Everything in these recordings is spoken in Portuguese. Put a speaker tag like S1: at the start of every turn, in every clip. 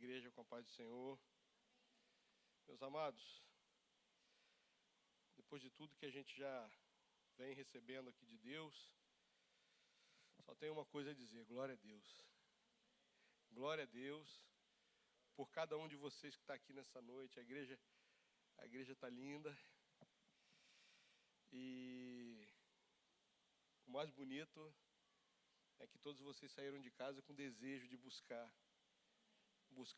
S1: igreja com a paz do Senhor. Meus amados, depois de tudo que a gente já vem recebendo aqui de Deus, só tenho uma coisa a dizer: glória a Deus. Glória a Deus por cada um de vocês que está aqui nessa noite. A igreja está linda. E o mais bonito é que todos vocês saíram de casa com desejo de buscar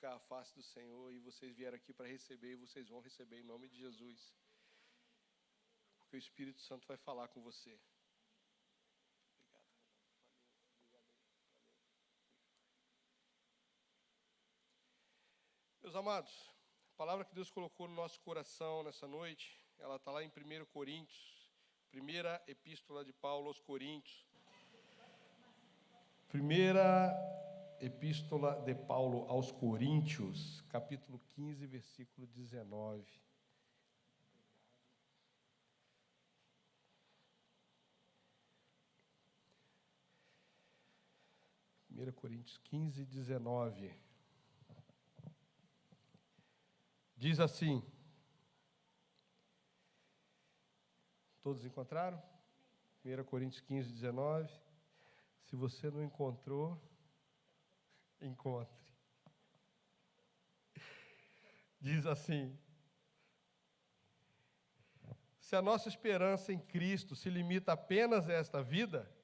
S1: a face do Senhor, e vocês vieram aqui para receber, e vocês vão receber em nome de Jesus, porque o Espírito Santo vai falar com você. Obrigado. Valeu. Meus amados, a palavra que Deus colocou no nosso coração nessa noite, ela está lá em 1 Coríntios, primeira epístola de Paulo aos Coríntios. Primeira epístola de Paulo aos Coríntios, capítulo 15, versículo 19. Primeira Coríntios 15, 19. Diz assim. Todos encontraram? 1 Coríntios 15, 19. Se você não encontrou, encontre. Diz assim: se a nossa esperança em Cristo se limita apenas a esta vida,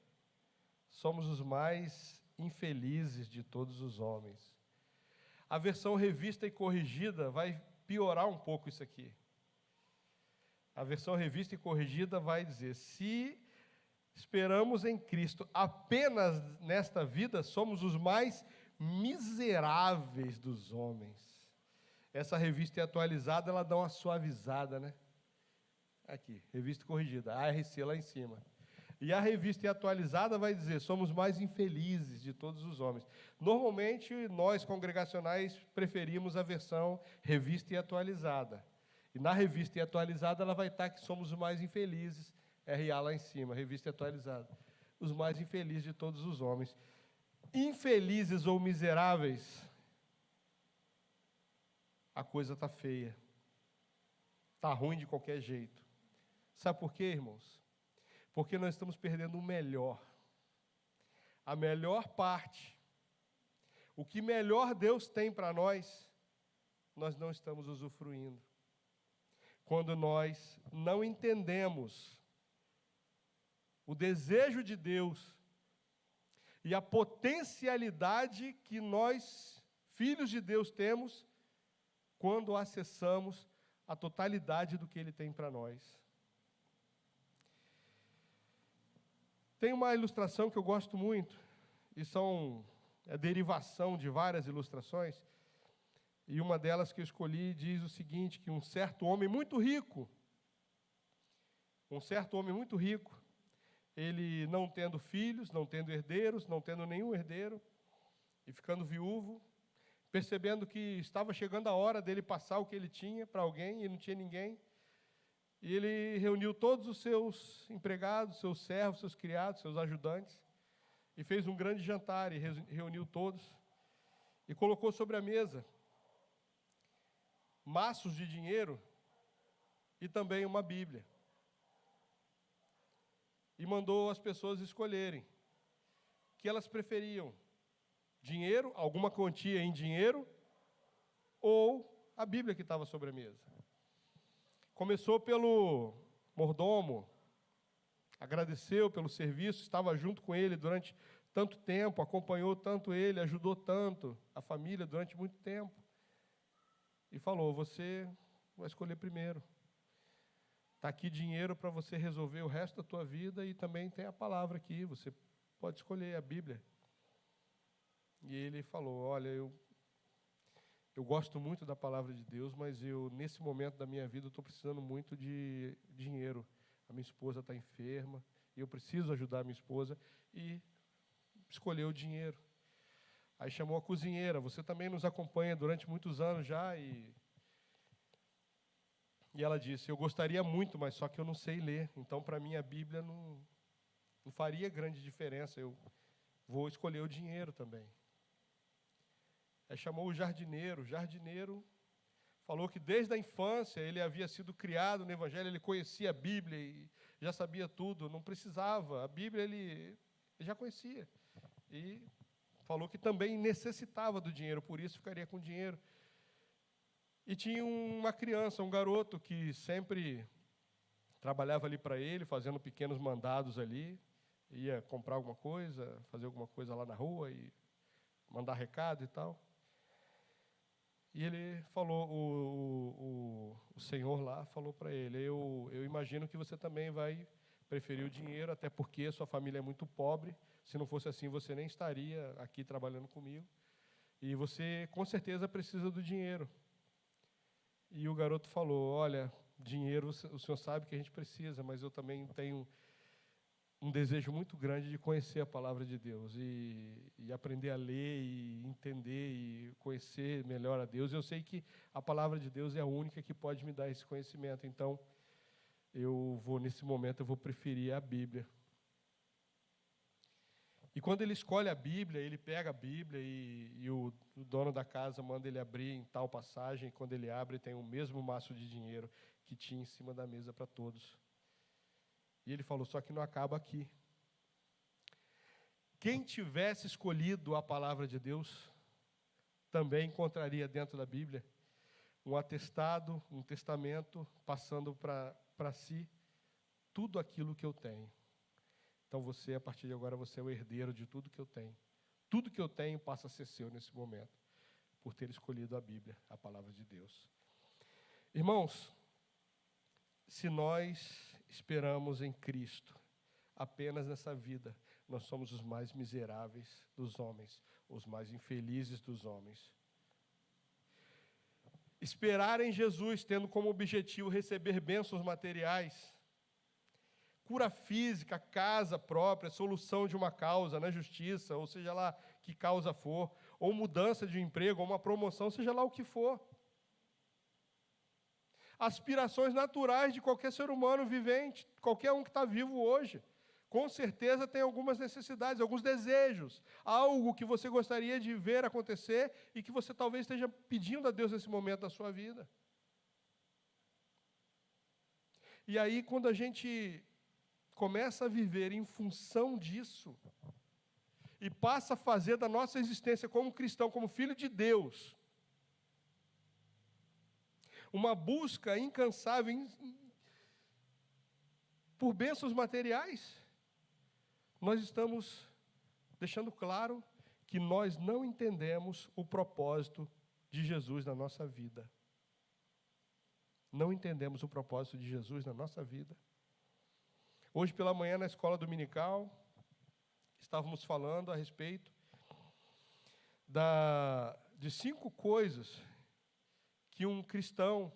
S1: somos os mais infelizes de todos os homens. A versão revista e corrigida vai piorar um pouco isso aqui. A versão revista e corrigida vai dizer: se esperamos em Cristo apenas nesta vida, somos os mais miseráveis dos homens. Essa revista é atualizada, ela dá uma suavizada, né? Aqui, revista corrigida, ARC lá em cima. E a revista atualizada vai dizer: somos mais infelizes de todos os homens. Normalmente, nós congregacionais preferimos a versão revista e atualizada. E na revista e atualizada ela vai estar que somos os mais infelizes, RA lá em cima, revista atualizada. Os mais infelizes de todos os homens. Infelizes ou miseráveis, a coisa está feia. Está ruim de qualquer jeito. Sabe por quê, irmãos? Porque nós estamos perdendo o melhor. A melhor parte. O que melhor Deus tem para nós, nós não estamos usufruindo. Quando nós não entendemos o desejo de Deus e a potencialidade que nós, filhos de Deus, temos quando acessamos a totalidade do que Ele tem para nós. Tem uma ilustração que eu gosto muito, e é derivação de várias ilustrações, e uma delas que eu escolhi diz o seguinte, que um certo homem muito rico, ele não tendo filhos, não tendo herdeiros, não tendo nenhum herdeiro, e ficando viúvo, percebendo que estava chegando a hora dele passar o que ele tinha para alguém, e não tinha ninguém, e ele reuniu todos os seus empregados, seus servos, seus criados, seus ajudantes, e fez um grande jantar, e reuniu todos, e colocou sobre a mesa maços de dinheiro e também uma Bíblia. E mandou as pessoas escolherem o que elas preferiam: dinheiro, alguma quantia em dinheiro, ou a Bíblia que estava sobre a mesa. Começou pelo mordomo, agradeceu pelo serviço, estava junto com ele durante tanto tempo, acompanhou tanto ele, ajudou tanto a família durante muito tempo. E falou: você vai escolher primeiro. Está aqui dinheiro para você resolver o resto da tua vida, e também tem a palavra aqui, você pode escolher a Bíblia. E ele falou: olha, eu gosto muito da palavra de Deus, mas nesse momento da minha vida, estou precisando muito de dinheiro. A minha esposa está enferma, e eu preciso ajudar a minha esposa, e escolheu o dinheiro. Aí chamou a cozinheira: você também nos acompanha durante muitos anos já, e ela disse: eu gostaria muito, mas só que eu não sei ler, então para mim a Bíblia não faria grande diferença, eu vou escolher o dinheiro também. Aí chamou o jardineiro. O jardineiro falou que desde a infância ele havia sido criado no Evangelho, ele conhecia a Bíblia e já sabia tudo, não precisava. A Bíblia ele já conhecia. E falou que também necessitava do dinheiro, por isso ficaria com dinheiro. E tinha uma criança, um garoto, que sempre trabalhava ali para ele, fazendo pequenos mandados ali, ia comprar alguma coisa, fazer alguma coisa lá na rua e mandar recado e tal. E ele falou, o senhor lá falou para ele, eu imagino que você também vai preferir o dinheiro, até porque a sua família é muito pobre, se não fosse assim você nem estaria aqui trabalhando comigo, e você com certeza precisa do dinheiro. E o garoto falou, olha, dinheiro o senhor sabe que a gente precisa, mas eu também tenho um desejo muito grande de conhecer a palavra de Deus e aprender a ler e entender e conhecer melhor a Deus. Eu sei que a palavra de Deus é a única que pode me dar esse conhecimento, então nesse momento eu vou preferir a Bíblia. E quando ele escolhe a Bíblia, ele pega a Bíblia e o dono da casa manda ele abrir em tal passagem, e quando ele abre tem o mesmo maço de dinheiro que tinha em cima da mesa para todos. E ele falou, só que não acaba aqui. Quem tivesse escolhido a palavra de Deus, também encontraria dentro da Bíblia um atestado, um testamento, passando para si tudo aquilo que eu tenho. Então você, a partir de agora, você é o herdeiro de tudo que eu tenho. Tudo que eu tenho passa a ser seu nesse momento, por ter escolhido a Bíblia, a palavra de Deus. Irmãos, se nós esperamos em Cristo apenas nessa vida, nós somos os mais miseráveis dos homens, os mais infelizes dos homens. Esperar em Jesus, tendo como objetivo receber bênçãos materiais, cura física, casa própria, solução de uma causa na justiça, ou seja lá que causa for, ou mudança de emprego, ou uma promoção, seja lá o que for. Aspirações naturais de qualquer ser humano vivente, qualquer um que está vivo hoje. Com certeza tem algumas necessidades, alguns desejos, algo que você gostaria de ver acontecer e que você talvez esteja pedindo a Deus nesse momento da sua vida. E aí, quando a gente começa a viver em função disso e passa a fazer da nossa existência como cristão, como filho de Deus, uma busca incansável por bênçãos materiais, nós estamos deixando claro que nós não entendemos o propósito de Jesus na nossa vida. Não entendemos o propósito de Jesus na nossa vida. Hoje pela manhã, na escola dominical, estávamos falando a respeito de 5 coisas que um cristão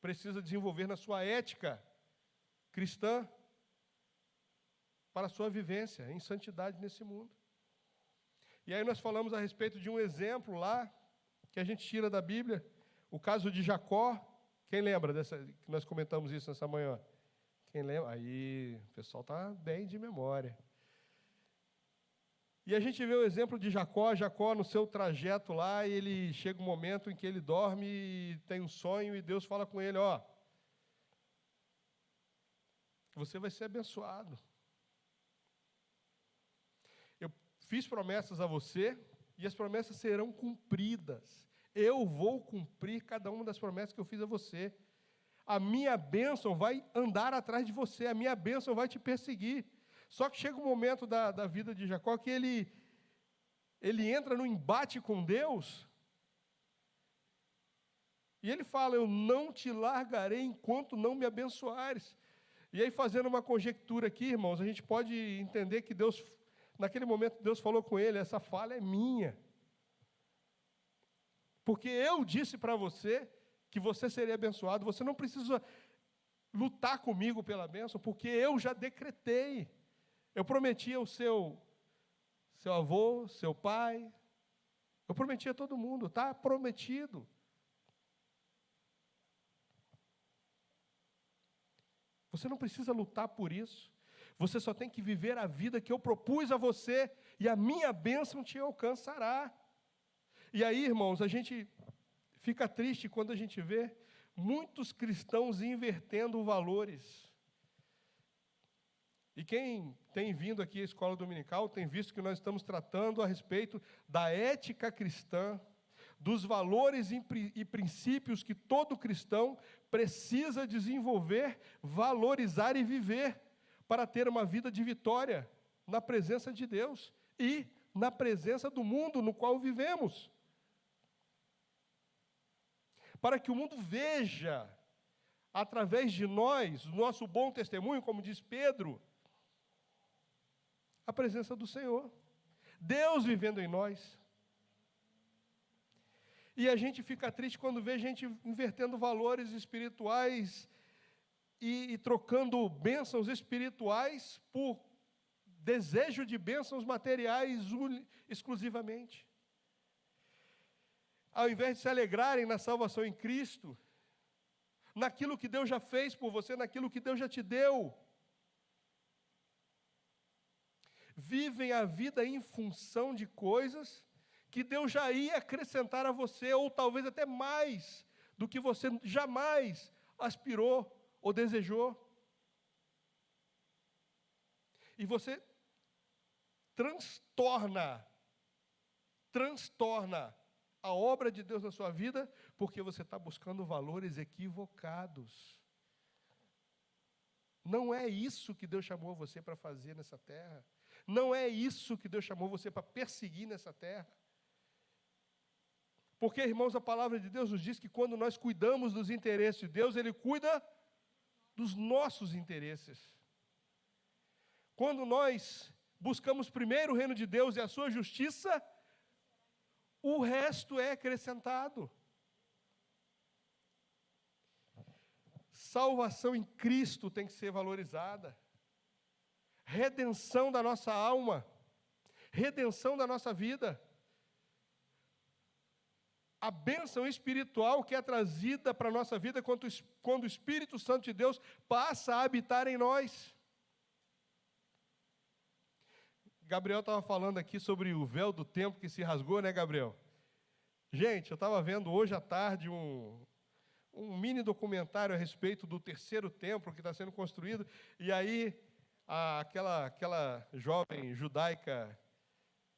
S1: precisa desenvolver na sua ética cristã para a sua vivência em santidade nesse mundo. E aí nós falamos a respeito de um exemplo lá, que a gente tira da Bíblia, o caso de Jacó. Quem lembra que nós comentamos isso nessa manhã? Quem lembra? Aí, o pessoal está bem de memória. E a gente vê o exemplo de Jacó. Jacó, no seu trajeto lá, ele chega um momento em que ele dorme e tem um sonho, e Deus fala com ele, ó, você vai ser abençoado. Eu fiz promessas a você, e as promessas serão cumpridas. Eu vou cumprir cada uma das promessas que eu fiz a você. A minha bênção vai andar atrás de você, a minha bênção vai te perseguir. Só que chega um momento da vida de Jacó que ele entra no embate com Deus, e ele fala, eu não te largarei enquanto não me abençoares. E aí, fazendo uma conjectura aqui, irmãos, a gente pode entender que Deus, naquele momento, Deus falou com ele, essa fala é minha. Porque eu disse para você que você seria abençoado, você não precisa lutar comigo pela bênção, porque eu já decretei. Eu prometi ao seu avô, seu pai, eu prometi a todo mundo, está prometido. Você não precisa lutar por isso, você só tem que viver a vida que eu propus a você, e a minha bênção te alcançará. E aí, irmãos, a gente fica triste quando a gente vê muitos cristãos invertendo valores. E quem tem vindo aqui à escola dominical tem visto que nós estamos tratando a respeito da ética cristã, dos valores e princípios que todo cristão precisa desenvolver, valorizar e viver para ter uma vida de vitória na presença de Deus e na presença do mundo no qual vivemos. Para que o mundo veja, através de nós, o nosso bom testemunho, como diz Pedro, a presença do Senhor, Deus vivendo em nós. E a gente fica triste quando vê gente invertendo valores espirituais e trocando bênçãos espirituais por desejo de bênçãos materiais exclusivamente. Ao invés de se alegrarem na salvação em Cristo, naquilo que Deus já fez por você, naquilo que Deus já te deu, vivem a vida em função de coisas que Deus já ia acrescentar a você, ou talvez até mais do que você jamais aspirou ou desejou. E você transtorna a obra de Deus na sua vida, porque você está buscando valores equivocados. Não é isso que Deus chamou você para fazer nessa terra. Não é isso que Deus chamou você para perseguir nessa terra. Porque, irmãos, a palavra de Deus nos diz que quando nós cuidamos dos interesses de Deus, Ele cuida dos nossos interesses. Quando nós buscamos primeiro o reino de Deus e a sua justiça, o resto é acrescentado. Salvação em Cristo tem que ser valorizada. Redenção da nossa alma. Redenção da nossa vida. A bênção espiritual que é trazida para a nossa vida quando o Espírito Santo de Deus passa a habitar em nós. Gabriel estava falando aqui sobre o véu do templo que se rasgou, né, Gabriel? Gente, eu estava vendo hoje à tarde um mini documentário a respeito do terceiro templo que está sendo construído, e aí aquela jovem judaica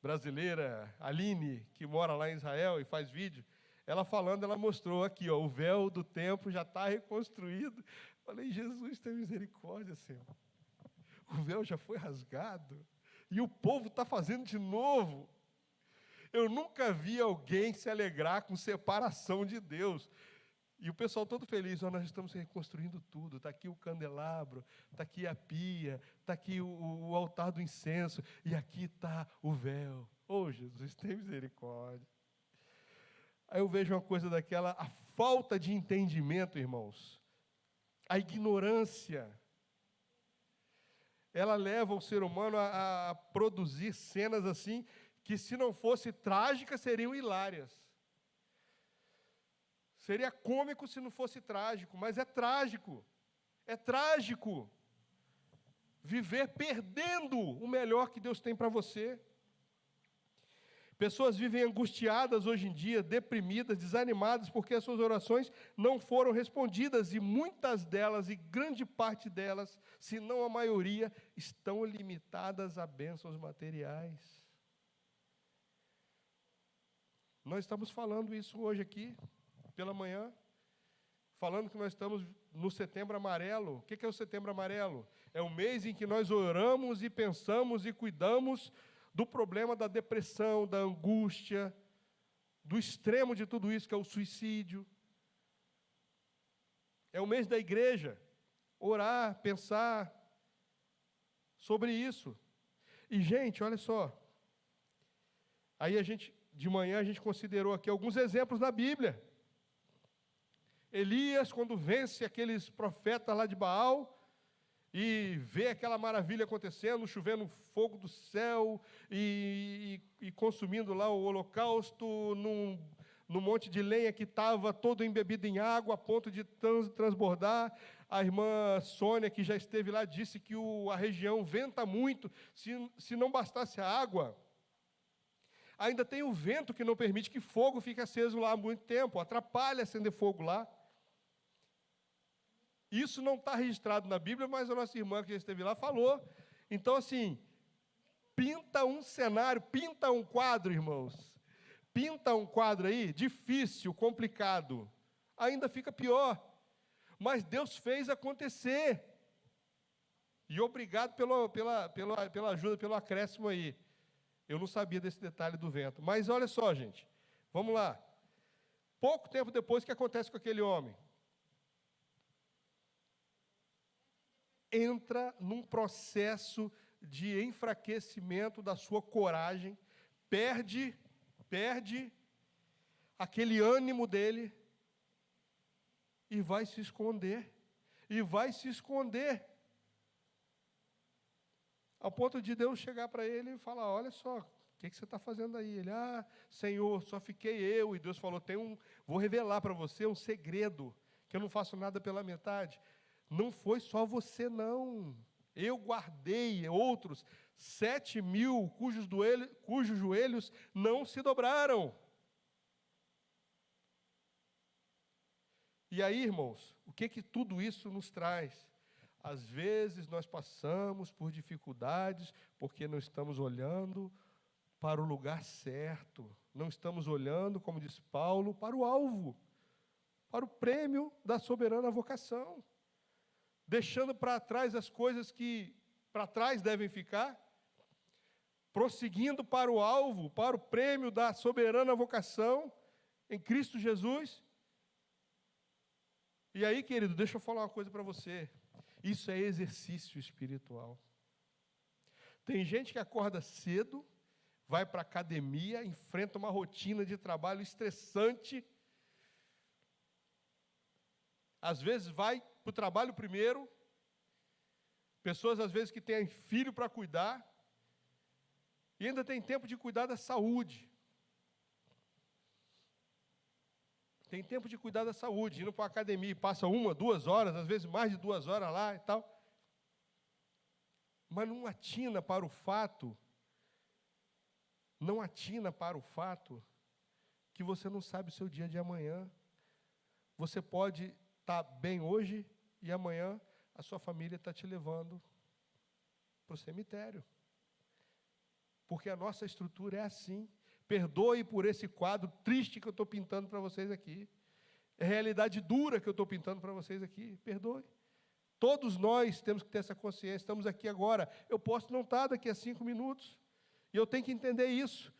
S1: brasileira, Aline, que mora lá em Israel e faz vídeo, ela mostrou aqui, ó, o véu do templo já está reconstruído. Falei, Jesus, tem misericórdia, Senhor. O véu já foi rasgado e o povo está fazendo de novo. Eu nunca vi alguém se alegrar com separação de Deus. E o pessoal todo feliz, ó, nós estamos reconstruindo tudo, está aqui o candelabro, está aqui a pia, está aqui o altar do incenso, e aqui está o véu. Oh, Jesus, tem misericórdia. Aí eu vejo uma coisa daquela, a falta de entendimento, irmãos, a ignorância, ela leva o ser humano a produzir cenas assim, que se não fosse trágicas, seriam hilárias. Seria cômico se não fosse trágico, mas é trágico. É trágico viver perdendo o melhor que Deus tem para você. Pessoas vivem angustiadas hoje em dia, deprimidas, desanimadas, porque as suas orações não foram respondidas, e muitas delas, e grande parte delas, se não a maioria, estão limitadas a bênçãos materiais. Nós estamos falando isso hoje aqui, pela manhã, falando que nós estamos no Setembro Amarelo. O que é o Setembro Amarelo? É o mês em que nós oramos e pensamos e cuidamos do problema da depressão, da angústia, do extremo de tudo isso, que é o suicídio. É o mês da igreja, orar, pensar sobre isso. E, gente, olha só, aí de manhã a gente considerou aqui alguns exemplos na Bíblia. Elias, quando vence aqueles profetas lá de Baal, e vê aquela maravilha acontecendo, chovendo fogo do céu, e consumindo lá o holocausto, num monte de lenha que estava todo embebido em água, a ponto de transbordar. A irmã Sônia, que já esteve lá, disse que a região venta muito, se não bastasse a água, Ainda tem o vento que não permite que fogo fique aceso lá há muito tempo, atrapalha acender fogo lá. Isso não está registrado na Bíblia, mas a nossa irmã que já esteve lá falou. Então, assim, pinta um cenário, pinta um quadro, irmãos. Pinta um quadro aí, difícil, complicado. Ainda fica pior. Mas Deus fez acontecer. E obrigado pela ajuda, pelo acréscimo aí. Eu não sabia desse detalhe do vento. Mas olha só, gente. Vamos lá. Pouco tempo depois, o que acontece com aquele homem? Entra num processo de enfraquecimento da sua coragem, perde aquele ânimo dele e vai se esconder. Ao ponto de Deus chegar para ele e falar, olha só, o que você está fazendo aí? Ele, Senhor, só fiquei eu. E Deus falou, vou revelar para você um segredo, que eu não faço nada pela metade. Não foi só você, não. Eu guardei outros 7.000 cujos joelhos não se dobraram. E aí, irmãos, o que tudo isso nos traz? Às vezes nós passamos por dificuldades porque não estamos olhando para o lugar certo. Não estamos olhando, como diz Paulo, para o alvo, para o prêmio da soberana vocação. Deixando para trás as coisas que para trás devem ficar, prosseguindo para o alvo, para o prêmio da soberana vocação em Cristo Jesus. E aí, querido, deixa eu falar uma coisa para você. Isso é exercício espiritual. Tem gente que acorda cedo, vai para a academia, enfrenta uma rotina de trabalho estressante. Às vezes vai para o trabalho primeiro. Pessoas, às vezes, que têm filho para cuidar. E ainda tem tempo de cuidar da saúde. Tem tempo de cuidar da saúde, indo para a academia e passa 1, 2 horas, às vezes mais de 2 horas lá e tal. Mas não atina para o fato que você não sabe o seu dia de amanhã. Você pode estar bem hoje e amanhã a sua família está te levando para o cemitério. Porque a nossa estrutura é assim. Perdoe por esse quadro triste que eu estou pintando para vocês aqui. É realidade dura que eu estou pintando para vocês aqui. Perdoe. Todos nós temos que ter essa consciência. Estamos aqui agora. Eu posso não estar daqui a 5 minutos. E eu tenho que entender isso.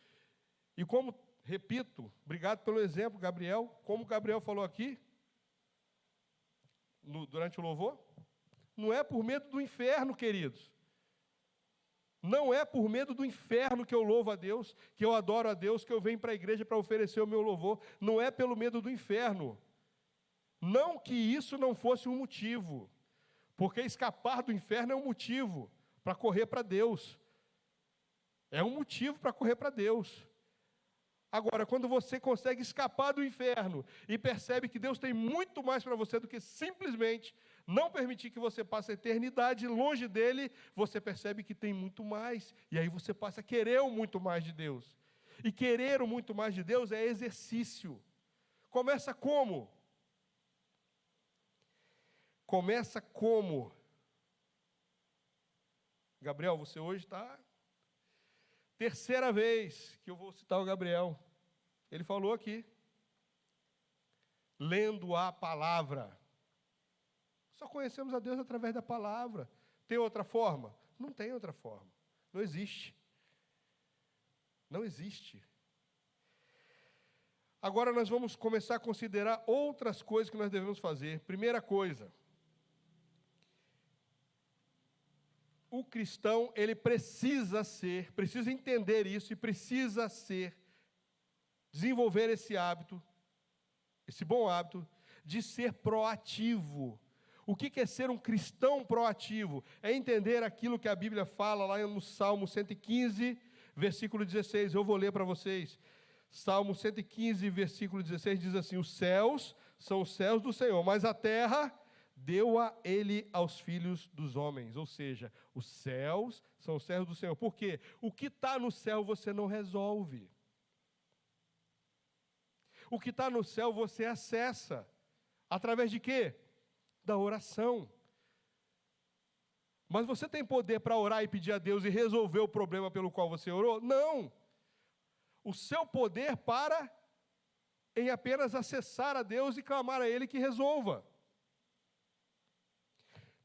S1: E como, repito, obrigado pelo exemplo, Gabriel. Como o Gabriel falou aqui, durante o louvor, não é por medo do inferno, queridos. Não é por medo do inferno que eu louvo a Deus, que eu adoro a Deus, que eu venho para a igreja para oferecer o meu louvor. Não é pelo medo do inferno. Não que isso não fosse um motivo, porque escapar do inferno é um motivo para correr para Deus. É um motivo para correr para Deus. Agora, quando você consegue escapar do inferno e percebe que Deus tem muito mais para você do que simplesmente não permitir que você passe a eternidade longe dele, você percebe que tem muito mais. E aí você passa a querer o muito mais de Deus. E querer o muito mais de Deus é exercício. Começa como? Começa como? Gabriel, você hoje está... Terceira vez que eu vou citar o Gabriel. Ele falou aqui. Lendo a palavra. Só conhecemos a Deus através da palavra. Tem outra forma? Não tem outra forma. Não existe. Não existe. Agora nós vamos começar a considerar outras coisas que nós devemos fazer. Primeira coisa. O cristão, ele precisa entender isso e precisa desenvolver esse hábito, esse bom hábito de ser proativo. O que é ser um cristão proativo? É entender aquilo que a Bíblia fala lá no Salmo 115, versículo 16. Eu vou ler para vocês. Salmo 115, versículo 16 diz assim: os céus são os céus do Senhor, mas a terra deu-a ele aos filhos dos homens. Ou seja, os céus são os céus do Senhor. Por quê? O que está no céu você não resolve. O que está no céu você acessa. Através de quê? Da oração. Mas você tem poder para orar e pedir a Deus e resolver o problema pelo qual você orou? Não. O seu poder para em apenas acessar a Deus e clamar a Ele que resolva.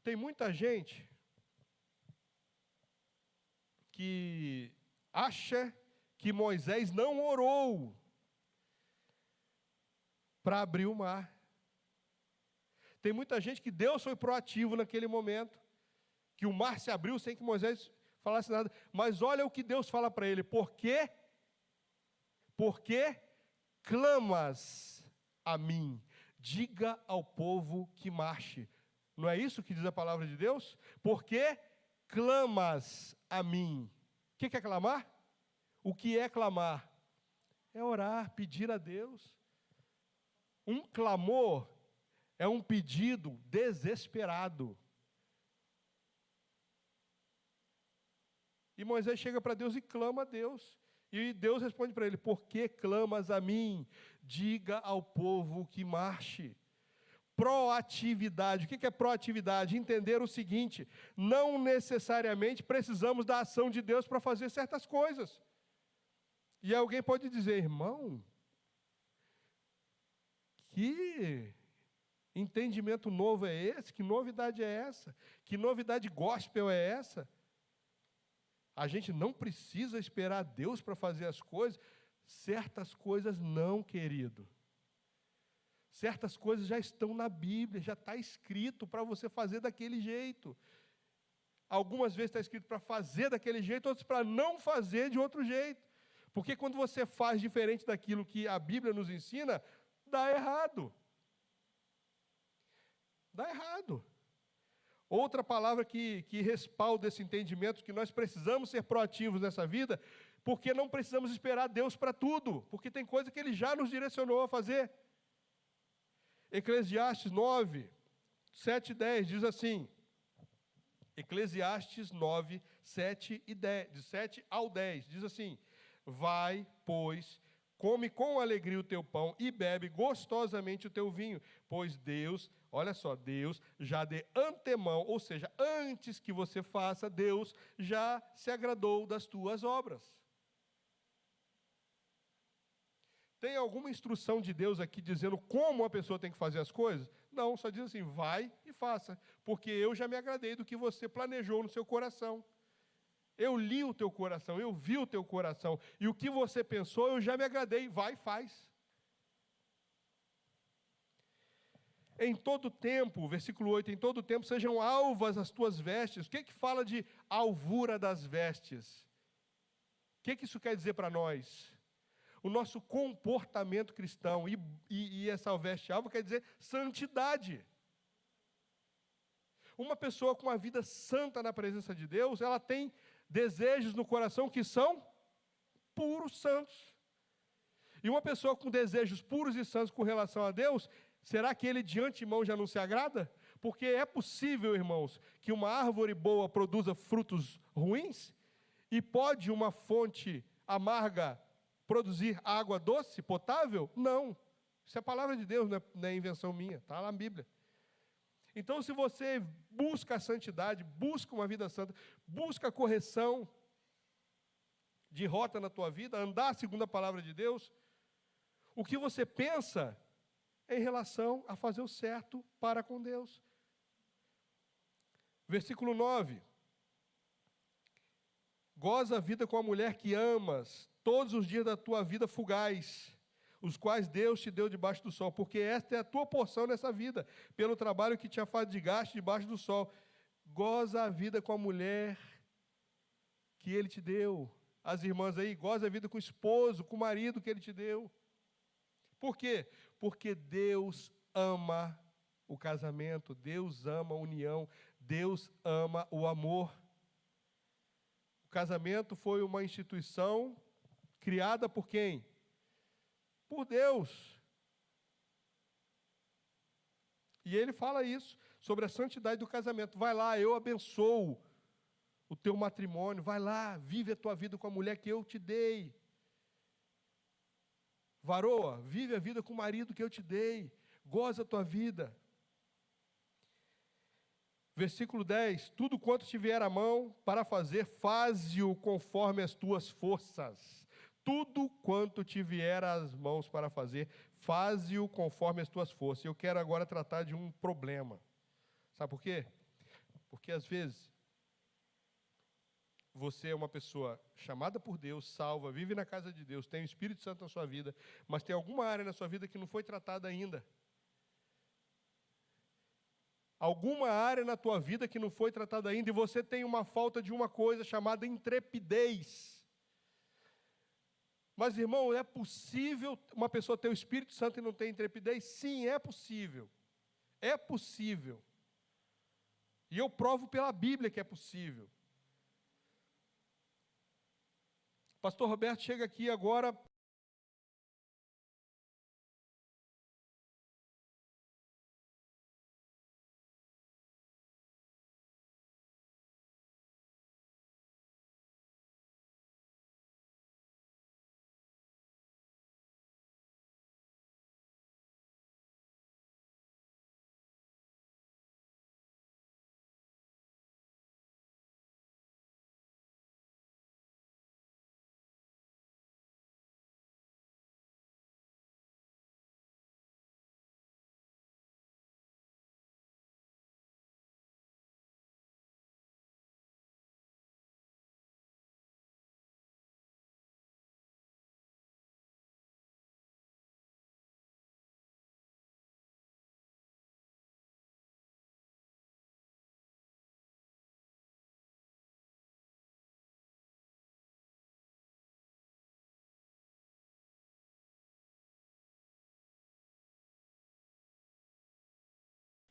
S1: Tem muita gente que acha que Moisés não orou para abrir o mar. Tem muita gente que Deus foi proativo naquele momento, que o mar se abriu sem que Moisés falasse nada. Mas olha o que Deus fala para ele: por quê? Porque clamas a mim, diga ao povo que marche. Não é isso que diz a palavra de Deus? Porque clamas a mim. O que é clamar? O que é clamar? É orar, pedir a Deus. Um clamor é um pedido desesperado. E Moisés chega para Deus e clama a Deus. E Deus responde para ele: por que clamas a mim? Diga ao povo que marche. Proatividade. O que é proatividade? Entender o seguinte: não necessariamente precisamos da ação de Deus para fazer certas coisas. E alguém pode dizer: irmão, que entendimento novo é esse? Que novidade é essa? Que novidade gospel é essa? A gente não precisa esperar Deus para fazer as coisas. Certas coisas não, querido. Certas coisas já estão na Bíblia, já está escrito para você fazer daquele jeito. Algumas vezes está escrito para fazer daquele jeito, outras para não fazer de outro jeito. Porque quando você faz diferente daquilo que a Bíblia nos ensina, dá errado. Dá errado. Outra palavra que respalda esse entendimento, que nós precisamos ser proativos nessa vida, porque não precisamos esperar Deus para tudo, porque tem coisa que Ele já nos direcionou a fazer. Eclesiastes 9, 7 e 10 diz assim, Eclesiastes 9, 7 e 10, de 7 ao 10, diz assim: vai, pois, come com alegria o teu pão e bebe gostosamente o teu vinho, pois Deus, olha só, Deus já de antemão, ou seja, antes que você faça, Deus já se agradou das tuas obras. Tem alguma instrução de Deus aqui dizendo como a pessoa tem que fazer as coisas? Não, só diz assim: vai e faça, porque eu já me agradei do que você planejou no seu coração. Eu li o teu coração, eu vi o teu coração, e o que você pensou, eu já me agradei, vai e faz. Em todo tempo, versículo 8, em todo tempo sejam alvas as tuas vestes. O que fala de alvura das vestes? O que isso quer dizer para nós? O nosso comportamento cristão, e essa veste alva quer dizer santidade. Uma pessoa com uma vida santa na presença de Deus, ela tem desejos no coração que são puros, santos. E uma pessoa com desejos puros e santos com relação a Deus, será que ele de antemão já não se agrada? Porque é possível, irmãos, que uma árvore boa produza frutos ruins? E pode uma fonte amarga produzir água doce, potável? Não. Isso é a palavra de Deus, não é invenção minha, está lá na Bíblia. Então, se você busca a santidade, busca uma vida santa, busca a correção de rota na tua vida, andar segundo a palavra de Deus, o que você pensa em relação a fazer o certo para com Deus. Versículo 9. Goza a vida com a mulher que amas, todos os dias da tua vida fugaz, os quais Deus te deu debaixo do sol, porque esta é a tua porção nessa vida, pelo trabalho que te afadigaste debaixo do sol. Goza a vida com a mulher que Ele te deu. As irmãs aí, goza a vida com o esposo, com o marido que Ele te deu. Por quê? Porque Deus ama o casamento, Deus ama a união, Deus ama o amor. O casamento foi uma instituição criada por quem? Por Deus. E Ele fala isso, sobre a santidade do casamento. Vai lá, eu abençoo o teu matrimônio, vai lá, vive a tua vida com a mulher que eu te dei. Varoa, vive a vida com o marido que eu te dei. Goza a tua vida. Versículo 10. Tudo quanto te vier à mão para fazer, faze-o conforme as tuas forças. Tudo quanto te vier às mãos para fazer, faze-o conforme as tuas forças. Eu quero agora tratar de um problema. Sabe por quê? Porque às vezes você é uma pessoa chamada por Deus, salva, vive na casa de Deus, tem o Espírito Santo na sua vida, mas tem alguma área na sua vida que não foi tratada ainda. Alguma área na tua vida que não foi tratada ainda, e você tem uma falta de uma coisa chamada intrepidez. Mas, irmão, é possível uma pessoa ter o Espírito Santo e não ter intrepidez? Sim, é possível. É possível. E eu provo pela Bíblia que é possível. Pastor Roberto chega aqui agora.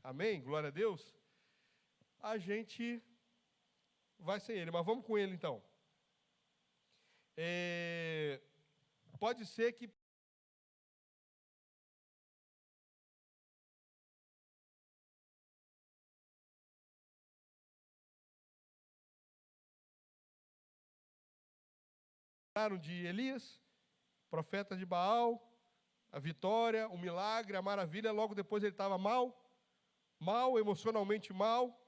S1: Amém? Glória a Deus. A gente vai sem ele, mas vamos com ele então. Pode ser que de Elias, profeta de Baal, a vitória, o milagre, a maravilha, logo depois ele estava mal, emocionalmente mal,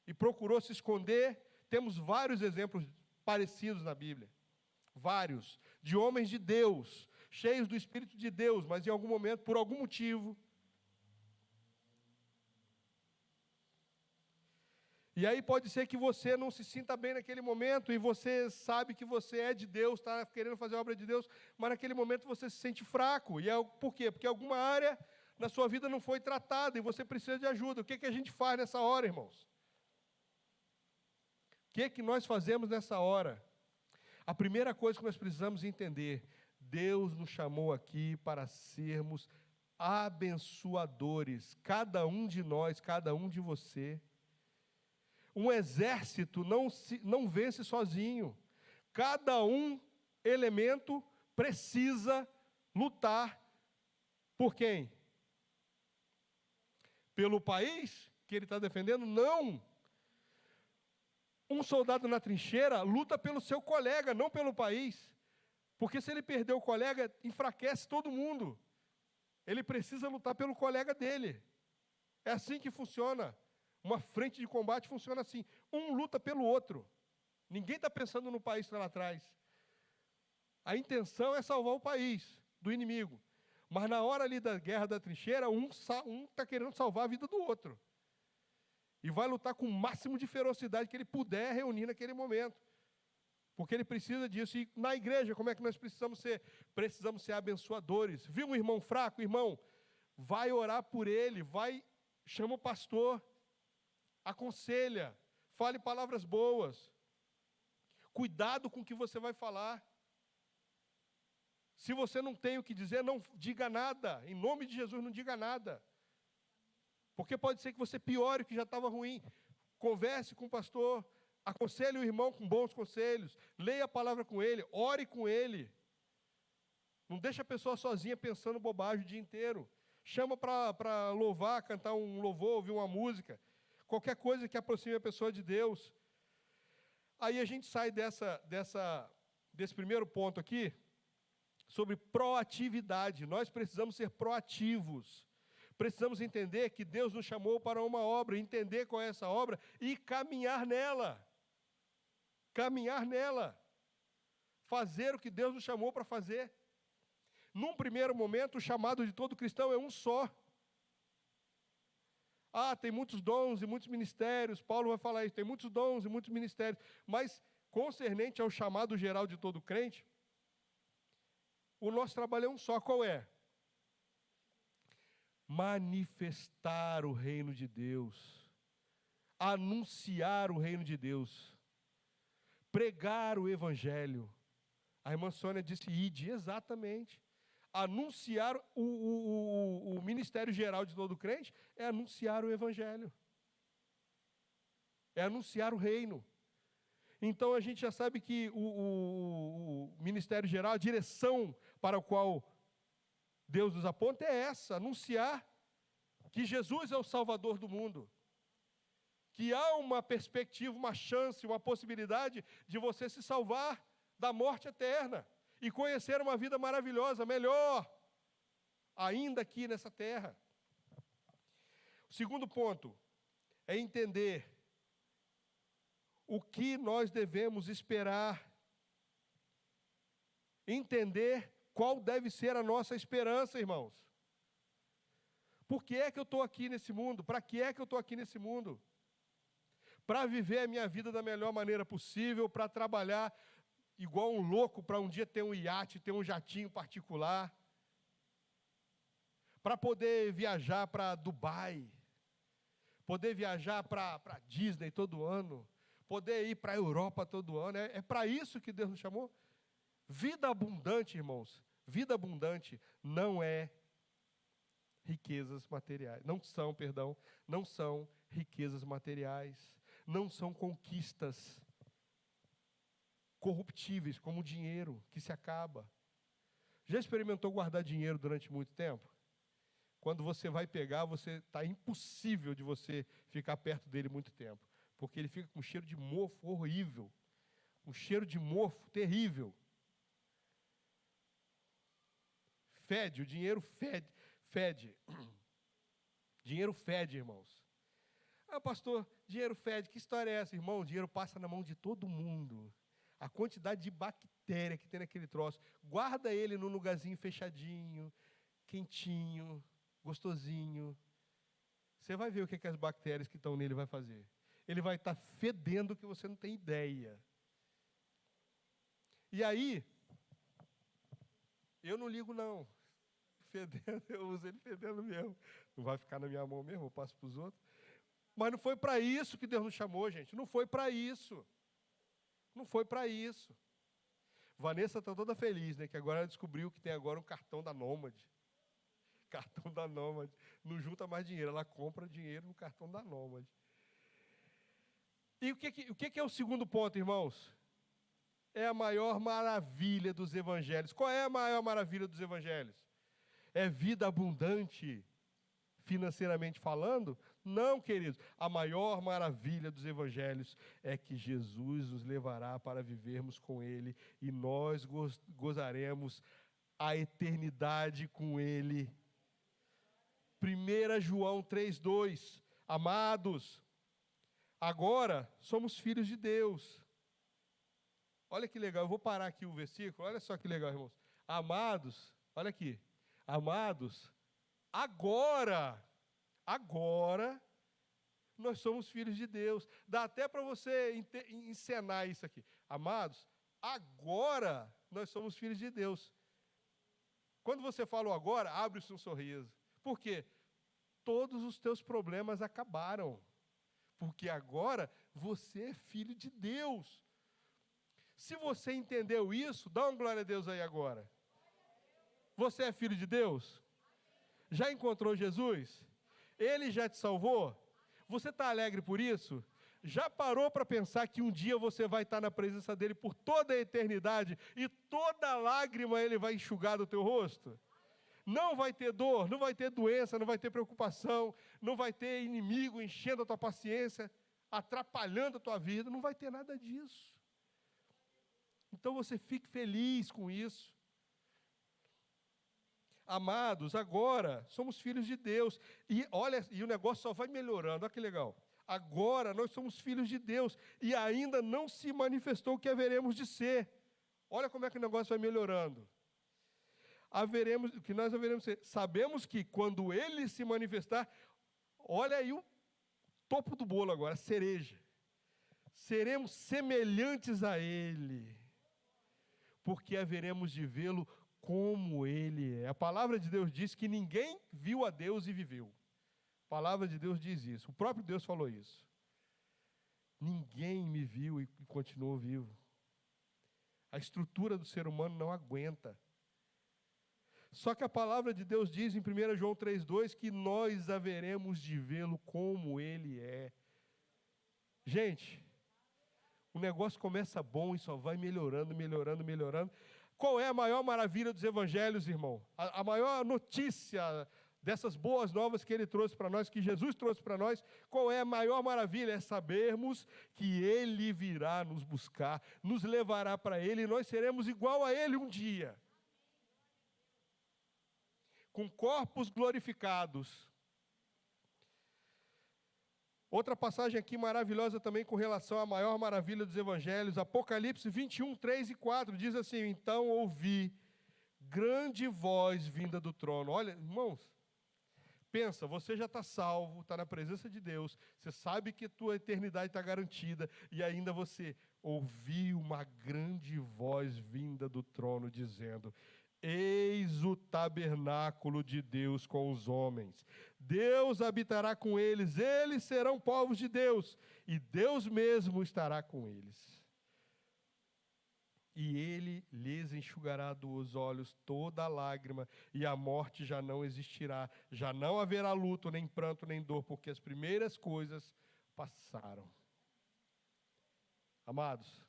S1: e procurou se esconder. Temos vários exemplos parecidos na Bíblia, vários, de homens de Deus, cheios do Espírito de Deus, mas em algum momento, por algum motivo. E aí pode ser que você não se sinta bem naquele momento, e você sabe que você é de Deus, está querendo fazer a obra de Deus, mas naquele momento você se sente fraco. E por quê? Porque alguma área na sua vida não foi tratada, e você precisa de ajuda. O que a gente faz nessa hora, irmãos? O que nós fazemos nessa hora? A primeira coisa que nós precisamos entender, Deus nos chamou aqui para sermos abençoadores, cada um de nós, cada um de você. Um exército não vence sozinho. Cada elemento precisa lutar por quem? Pelo país que ele está defendendo? Não. Um soldado na trincheira luta pelo seu colega, não pelo país. Porque se ele perder o colega, enfraquece todo mundo. Ele precisa lutar pelo colega dele. É assim que funciona. Uma frente de combate funciona assim. Um luta pelo outro. Ninguém está pensando no país que está lá atrás. A intenção é salvar o país do inimigo. Mas na hora ali da guerra da trincheira, um está querendo salvar a vida do outro. E vai lutar com o máximo de ferocidade que ele puder reunir naquele momento. Porque ele precisa disso. E na igreja, como é que nós precisamos ser? Precisamos ser abençoadores. Viu um irmão fraco? Irmão, vai orar por ele, chama o pastor, aconselha, fale palavras boas. Cuidado com o que você vai falar. Se você não tem o que dizer, não diga nada. Em nome de Jesus, não diga nada. Porque pode ser que você piore o que já estava ruim. Converse com o pastor, aconselhe o irmão com bons conselhos, leia a palavra com ele, ore com ele. Não deixa a pessoa sozinha pensando bobagem o dia inteiro. Chama para louvar, cantar um louvor, ouvir uma música. Qualquer coisa que aproxime a pessoa de Deus. Aí a gente sai desse primeiro ponto aqui, sobre proatividade. Nós precisamos ser proativos. Precisamos entender que Deus nos chamou para uma obra, entender qual é essa obra e caminhar nela. Caminhar nela. Fazer o que Deus nos chamou para fazer. Num primeiro momento, o chamado de todo cristão é um só. Tem muitos dons e muitos ministérios. Paulo vai falar isso, tem muitos dons e muitos ministérios. Mas, concernente ao chamado geral de todo crente, o nosso trabalho é um só. Qual é? Manifestar o reino de Deus. Anunciar o reino de Deus. Pregar o evangelho. A irmã Sônia disse ide, exatamente. Anunciar o ministério geral de todo crente é anunciar o evangelho. É anunciar o reino. Então a gente já sabe que o ministério geral, a direção para a qual Deus nos aponta é essa, anunciar que Jesus é o Salvador do mundo. Que há uma perspectiva, uma chance, uma possibilidade de você se salvar da morte eterna. E conhecer uma vida maravilhosa, melhor, ainda aqui nessa terra. O segundo ponto é entender o que nós devemos esperar. Entender qual deve ser a nossa esperança, irmãos. Por que é que eu estou aqui nesse mundo? Para que é que eu estou aqui nesse mundo? Para viver a minha vida da melhor maneira possível, para trabalhar igual um louco para um dia ter um iate, ter um jatinho particular, para poder viajar para Dubai, poder viajar para Disney todo ano, poder ir para a Europa todo ano. É para isso que Deus nos chamou? Vida abundante, irmãos, vida abundante não é riquezas materiais, não são riquezas materiais, não são conquistas corruptíveis, como o dinheiro, que se acaba. Já experimentou guardar dinheiro durante muito tempo? Quando você vai pegar, está impossível de você ficar perto dele muito tempo, porque ele fica com um cheiro de mofo horrível, um cheiro de mofo terrível. Fede, o dinheiro fede. Dinheiro fede, irmãos. Pastor, dinheiro fede, que história é essa, irmão? O dinheiro passa na mão de todo mundo. A quantidade de bactéria que tem naquele troço. Guarda ele num lugarzinho fechadinho, quentinho, gostosinho. Você vai ver o que as bactérias que estão nele vai fazer. Ele vai estar fedendo que você não tem ideia. E aí, eu não ligo não. Fedendo, eu uso ele fedendo mesmo. Não vai ficar na minha mão mesmo, eu passo para os outros. Mas não foi para isso que Deus nos chamou, gente. Não foi para isso. Não foi para isso. Vanessa está toda feliz, né? Que agora ela descobriu que tem agora um cartão da Nômade. Cartão da Nômade. Não junta mais dinheiro, ela compra dinheiro no cartão da Nômade. E o que é o segundo ponto, irmãos? É a maior maravilha dos evangelhos. Qual é a maior maravilha dos evangelhos? É vida abundante, financeiramente falando? Não, queridos. A maior maravilha dos evangelhos é que Jesus nos levará para vivermos com Ele e nós gozaremos a eternidade com Ele. 1 João 3,2. Amados, agora somos filhos de Deus. Olha que legal, eu vou parar aqui o versículo, olha só que legal, irmãos. Amados, olha aqui. Amados, agora nós somos filhos de Deus. Dá até para você encenar isso aqui. Amados, agora nós somos filhos de Deus. Quando você fala agora, abre-se um sorriso. Por quê? Todos os teus problemas acabaram. Porque agora você é filho de Deus. Se você entendeu isso, dá uma glória a Deus aí agora. Você é filho de Deus? Já encontrou Jesus? Ele já te salvou? Você está alegre por isso? Já parou para pensar que um dia você vai estar na presença dele por toda a eternidade e toda lágrima ele vai enxugar do teu rosto? Não vai ter dor, não vai ter doença, não vai ter preocupação, não vai ter inimigo enchendo a tua paciência, atrapalhando a tua vida, não vai ter nada disso. Então você fique feliz com isso. Amados, agora somos filhos de Deus. E olha, e o negócio só vai melhorando. Olha que legal. Agora nós somos filhos de Deus e ainda não se manifestou o que haveremos de ser. Olha como é que o negócio vai melhorando. O que nós haveremos de ser. Sabemos que quando Ele se manifestar, olha aí o topo do bolo agora, a cereja. Seremos semelhantes a Ele, porque haveremos de vê-lo como Ele é. A palavra de Deus diz que ninguém viu a Deus e viveu. A palavra de Deus diz isso. O próprio Deus falou isso. Ninguém me viu e continuou vivo. A estrutura do ser humano não aguenta. Só que a palavra de Deus diz em 1 João 3,2 que nós haveremos de vê-lo como Ele é. Gente, o negócio começa bom e só vai melhorando, melhorando, melhorando. Qual é a maior maravilha dos evangelhos, irmão? A maior notícia dessas boas novas que Ele trouxe para nós, que Jesus trouxe para nós, qual é a maior maravilha? É sabermos que Ele virá nos buscar, nos levará para Ele e nós seremos igual a Ele um dia. Com corpos glorificados. Outra passagem aqui maravilhosa também com relação à maior maravilha dos evangelhos, Apocalipse 21, 3 e 4, diz assim: então ouvi grande voz vinda do trono. Olha, irmãos, pensa, você já está salvo, está na presença de Deus, você sabe que tua eternidade está garantida, e ainda você ouviu uma grande voz vinda do trono dizendo: eis o tabernáculo de Deus com os homens. Deus habitará com eles, eles serão povos de Deus, e Deus mesmo estará com eles. E Ele lhes enxugará dos olhos toda a lágrima, e a morte já não existirá, já não haverá luto, nem pranto, nem dor, porque as primeiras coisas passaram. Amados,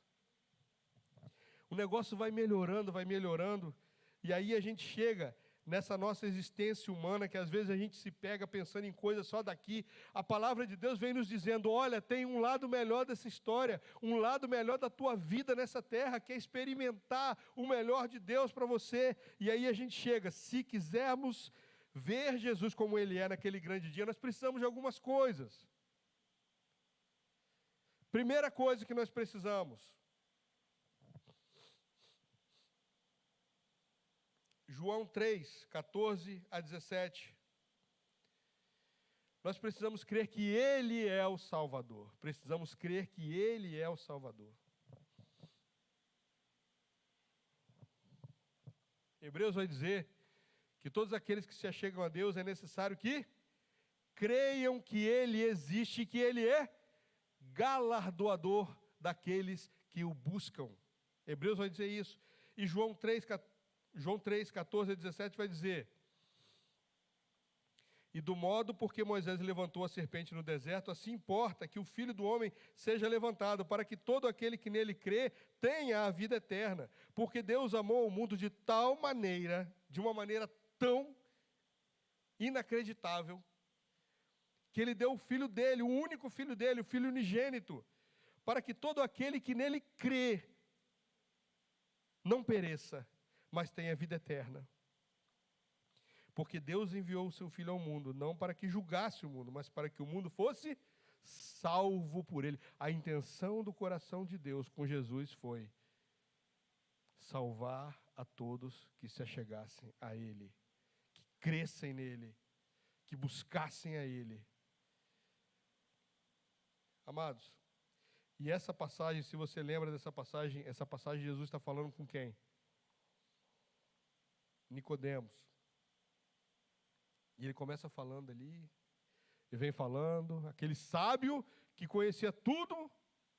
S1: o negócio vai melhorando, e aí a gente chega nessa nossa existência humana, que às vezes a gente se pega pensando em coisas só daqui. A palavra de Deus vem nos dizendo: olha, tem um lado melhor dessa história, um lado melhor da tua vida nessa terra, que é experimentar o melhor de Deus para você. E aí a gente chega, se quisermos ver Jesus como Ele é naquele grande dia, nós precisamos de algumas coisas. Primeira coisa que nós precisamos, João 3, 14 a 17. Nós precisamos crer que Ele é o Salvador. Precisamos crer que Ele é o Salvador. Hebreus vai dizer que todos aqueles que se achegam a Deus é necessário que creiam que Ele existe e que Ele é galardoador daqueles que o buscam. Hebreus vai dizer isso. E João 3, 14 a 17 vai dizer: e do modo porque Moisés levantou a serpente no deserto, assim importa que o Filho do Homem seja levantado, para que todo aquele que nele crê tenha a vida eterna. Porque Deus amou o mundo de tal maneira, de uma maneira tão inacreditável, que Ele deu o Filho dele, o único Filho dele, o Filho unigênito, para que todo aquele que nele crê não pereça, mas tenha vida eterna. Porque Deus enviou o seu Filho ao mundo, não para que julgasse o mundo, mas para que o mundo fosse salvo por ele. A intenção do coração de Deus com Jesus foi salvar a todos que se achegassem a Ele, que crescem nele, que buscassem a Ele. Amados, e essa passagem, se você lembra dessa passagem, essa passagem Jesus está falando com quem? Nicodemos. E ele começa falando ali, e vem falando, aquele sábio que conhecia tudo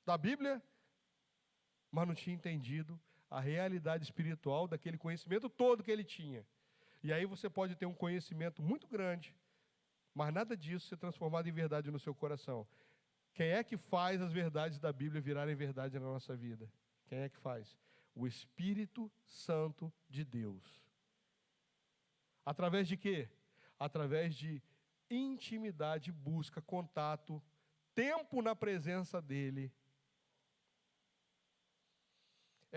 S1: da Bíblia, mas não tinha entendido a realidade espiritual daquele conhecimento todo que ele tinha. E aí você pode ter um conhecimento muito grande, mas nada disso ser transformado em verdade no seu coração. Quem é que faz as verdades da Bíblia virarem verdade na nossa vida? Quem é que faz? O Espírito Santo de Deus. Através de quê? Através de intimidade, busca, contato, tempo na presença dEle.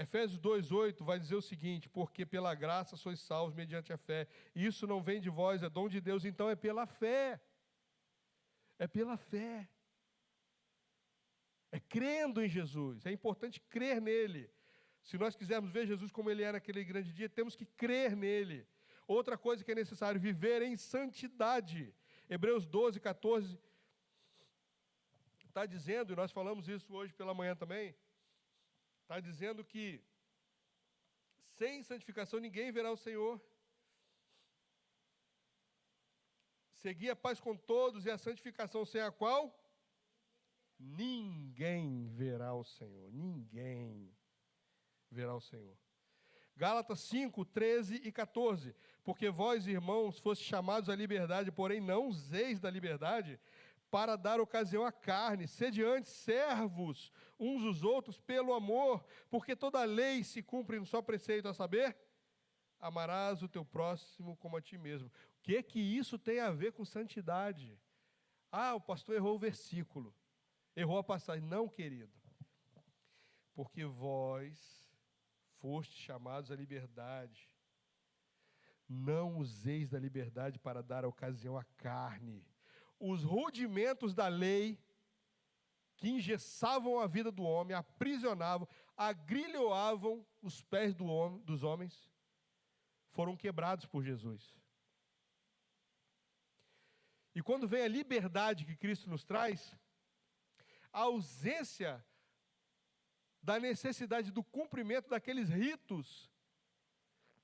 S1: Efésios 2:8 vai dizer o seguinte: porque pela graça sois salvos mediante a fé. Isso não vem de vós, é dom de Deus, então é pela fé. É pela fé. É crendo em Jesus. É importante crer nele. Se nós quisermos ver Jesus como ele era naquele grande dia, temos que crer nele. Outra coisa que é necessário, viver em santidade. Hebreus 12:14 está dizendo, e nós falamos isso hoje pela manhã também, está dizendo que sem santificação ninguém verá o Senhor. Segui a paz com todos e a santificação sem a qual ninguém verá o Senhor. Ninguém verá o Senhor. Gálatas 5:13 e 14. Porque vós, irmãos, fostes chamados à liberdade, porém não useis da liberdade para dar ocasião à carne. Sede antes servos uns dos outros pelo amor, porque toda a lei se cumpre no só preceito, a saber, amarás o teu próximo como a ti mesmo. O que isso tem a ver com santidade? Ah, o pastor errou o versículo, errou a passagem. Não, querido. Porque vós fostes chamados à liberdade. Não useis da liberdade para dar ocasião à carne. Os rudimentos da lei que engessavam a vida do homem, aprisionavam, agrilhoavam os pés dos homens, foram quebrados por Jesus. E quando vem a liberdade que Cristo nos traz, a ausência da necessidade do cumprimento daqueles ritos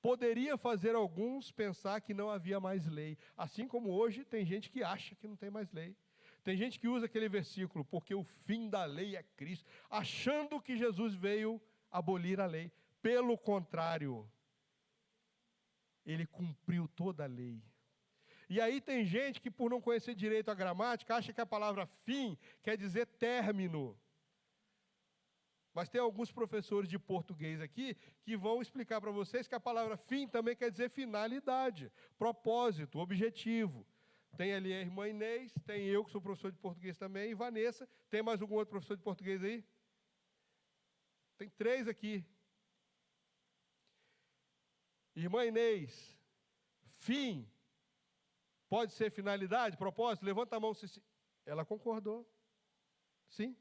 S1: poderia fazer alguns pensar que não havia mais lei. Assim como hoje tem gente que acha que não tem mais lei. Tem gente que usa aquele versículo, porque o fim da lei é Cristo, achando que Jesus veio abolir a lei. Pelo contrário, ele cumpriu toda a lei. E aí tem gente que, por não conhecer direito a gramática, acha que a palavra fim quer dizer término. Mas tem alguns professores de português aqui que vão explicar para vocês que a palavra fim também quer dizer finalidade, propósito, objetivo. Tem ali a irmã Inês, tem eu que sou professor de português também, e Vanessa. Tem mais algum outro professor de português aí? Tem 3 aqui. Irmã Inês, fim pode ser finalidade, propósito? Levanta a mão. Ela concordou. Sim.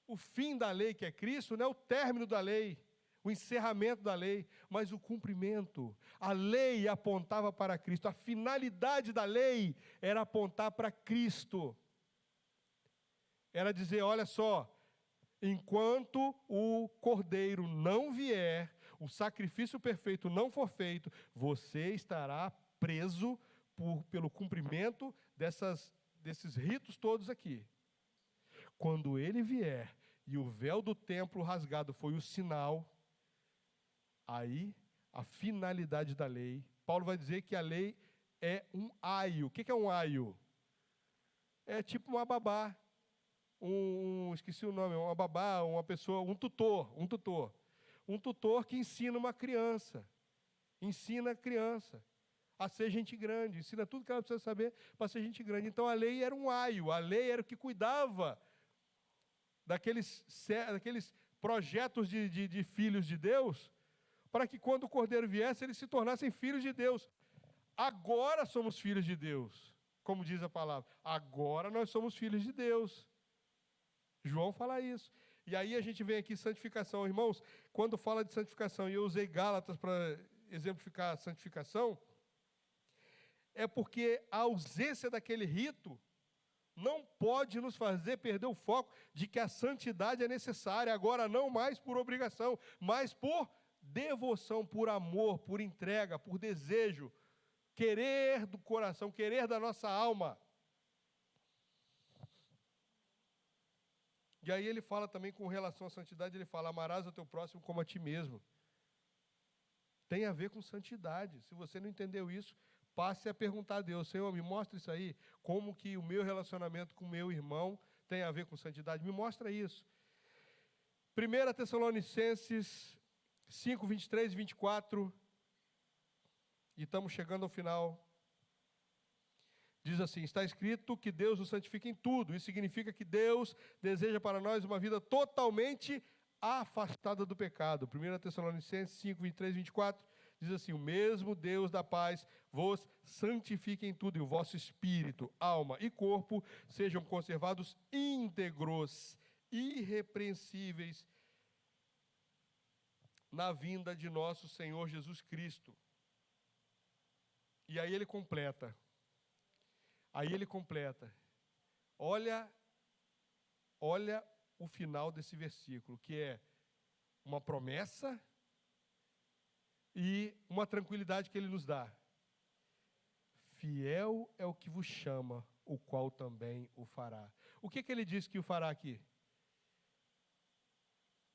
S1: O fim da lei, que é Cristo, não é o término da lei, o encerramento da lei, mas o cumprimento. A lei apontava para Cristo, a finalidade da lei era apontar para Cristo. Era dizer, olha só, enquanto o Cordeiro não vier, o sacrifício perfeito não for feito, você estará preso pelo cumprimento desses ritos todos aqui. Quando ele vier e o véu do templo rasgado foi o sinal, aí a finalidade da lei, Paulo vai dizer que a lei é um aio. O que é um aio? É tipo uma babá, esqueci o nome, uma babá, uma pessoa, um tutor. Um tutor que ensina uma criança, ensina a criança a ser gente grande, ensina tudo que ela precisa saber para ser gente grande. Então a lei era um aio, a lei era o que cuidava daqueles projetos de filhos de Deus, para que quando o Cordeiro viesse, eles se tornassem filhos de Deus. Agora somos filhos de Deus, como diz a palavra. Agora nós somos filhos de Deus. João fala isso. E aí a gente vem aqui, santificação. Irmãos, quando fala de santificação, e eu usei Gálatas para exemplificar a santificação, é porque a ausência daquele rito não pode nos fazer perder o foco de que a santidade é necessária, agora não mais por obrigação, mas por devoção, por amor, por entrega, por desejo, querer do coração, querer da nossa alma. E aí ele fala também com relação à santidade, ele fala, amarás o teu próximo como a ti mesmo. Tem a ver com santidade. Se você não entendeu isso, passe a perguntar a Deus, Senhor, me mostra isso aí, como que o meu relacionamento com o meu irmão tem a ver com santidade, me mostra isso. 1 Tessalonicenses 5, 23 e 24, e estamos chegando ao final. Diz assim, está escrito que Deus nos santifica em tudo, isso significa que Deus deseja para nós uma vida totalmente afastada do pecado. 1 Tessalonicenses 5, 23 e 24, diz assim: o mesmo Deus da paz vos santifique em tudo, e o vosso espírito, alma e corpo sejam conservados íntegros, irrepreensíveis, na vinda de nosso Senhor Jesus Cristo. E aí ele completa. Olha o final desse versículo, que é uma promessa e uma tranquilidade que ele nos dá. Fiel é o que vos chama, o qual também o fará. O que ele diz que o fará aqui?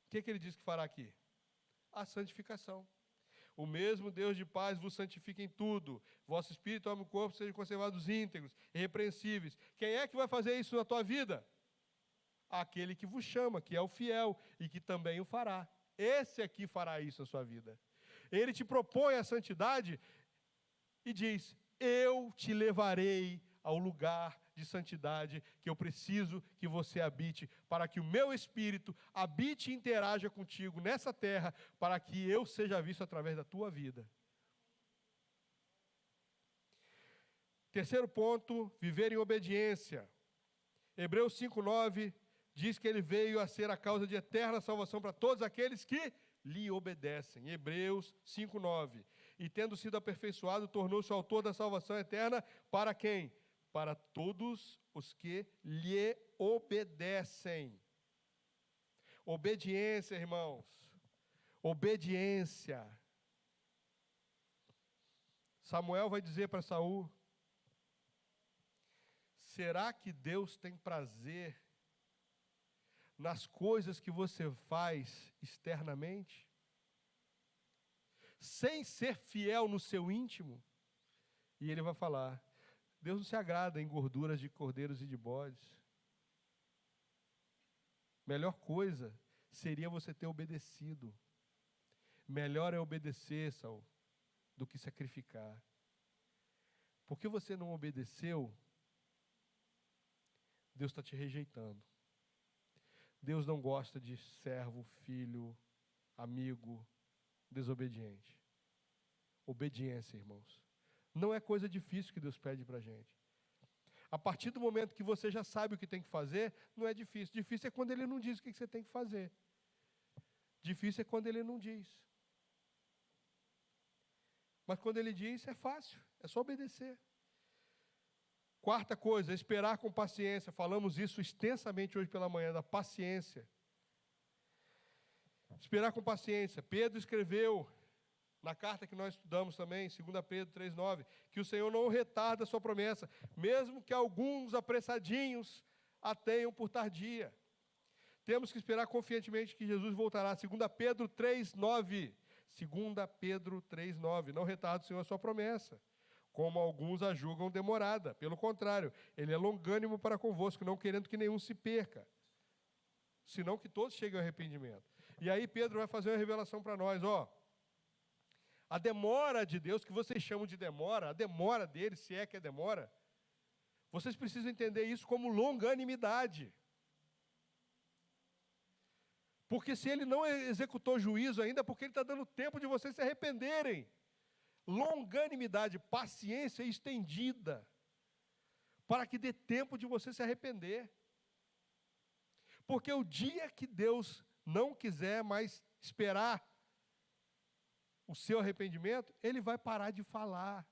S1: O que ele diz que fará aqui? A santificação. O mesmo Deus de paz vos santifique em tudo. Vosso espírito, alma e corpo sejam conservados íntegros, irrepreensíveis. Quem é que vai fazer isso na tua vida? Aquele que vos chama, que é o fiel e que também o fará. Esse aqui fará isso na sua vida. Ele te propõe a santidade e diz: eu te levarei ao lugar de santidade que eu preciso que você habite, para que o meu Espírito habite e interaja contigo nessa terra, para que eu seja visto através da tua vida. Terceiro ponto, viver em obediência. Hebreus 5:9 diz que ele veio a ser a causa de eterna salvação para todos aqueles que lhe obedecem. Hebreus 5:9. E tendo sido aperfeiçoado, tornou-se o autor da salvação eterna para quem? Para todos os que lhe obedecem. Obediência, irmãos. Obediência. Samuel vai dizer para Saul: será que Deus tem prazer nas coisas que você faz externamente, sem ser fiel no seu íntimo? E ele vai falar: Deus não se agrada em gorduras de cordeiros e de bodes. Melhor coisa seria você ter obedecido. Melhor é obedecer, Saul, do que sacrificar. Porque você não obedeceu, Deus está te rejeitando. Deus não gosta de servo, filho, amigo, desobediente. Obediência, irmãos. Não é coisa difícil que Deus pede para a gente. A partir do momento que você já sabe o que tem que fazer, não é difícil. Difícil é quando Ele não diz o que você tem que fazer. Difícil é quando Ele não diz. Mas quando Ele diz, é fácil. É só obedecer. Quarta coisa, esperar com paciência. Falamos isso extensamente hoje pela manhã, da paciência. Esperar com paciência. Pedro escreveu, na carta que nós estudamos também, 2 Pedro 3,9, que o Senhor não retarda a sua promessa, mesmo que alguns apressadinhos a tenham por tardia. Temos que esperar confiantemente que Jesus voltará. 2 Pedro 3,9. 2 Pedro 3,9. Não retarda o Senhor a sua promessa, como alguns a julgam demorada. Pelo contrário, Ele é longânimo para convosco, não querendo que nenhum se perca, senão que todos cheguem ao arrependimento. E aí Pedro vai fazer uma revelação para nós, a demora de Deus, que vocês chamam de demora, a demora dele, se é que é demora, vocês precisam entender isso como longanimidade. Porque se ele não executou juízo ainda, porque ele está dando tempo de vocês se arrependerem. Longanimidade, paciência estendida, para que dê tempo de você se arrepender. Porque o dia que Deus não quiser mais esperar o seu arrependimento, Ele vai parar de falar.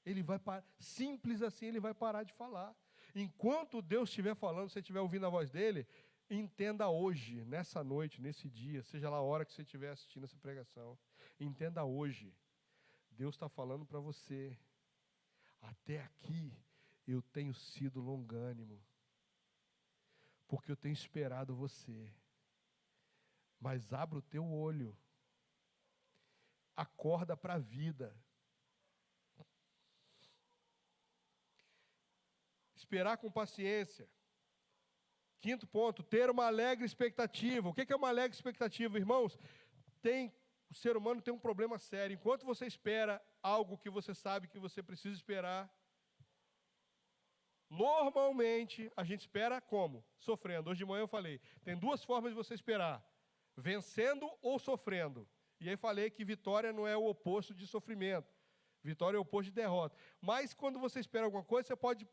S1: Ele vai parar, simples assim, Ele vai parar de falar. Enquanto Deus estiver falando, você estiver ouvindo a voz dEle, entenda hoje, nessa noite, nesse dia, seja lá a hora que você estiver assistindo essa pregação, entenda hoje, Deus está falando para você: até aqui eu tenho sido longânimo, porque eu tenho esperado você. Mas abra o teu olho, acorda para a vida. Esperar com paciência. Quinto ponto, ter uma alegre expectativa. O que é uma alegre expectativa, irmãos? O ser humano tem um problema sério. Enquanto você espera algo que você sabe que você precisa esperar, Normalmente, a gente espera como? Sofrendo. Hoje de manhã eu falei, tem duas formas de você esperar, vencendo ou sofrendo. E aí falei que vitória não é o oposto de sofrimento. Vitória é o oposto de derrota. Mas quando você espera alguma coisa, você pode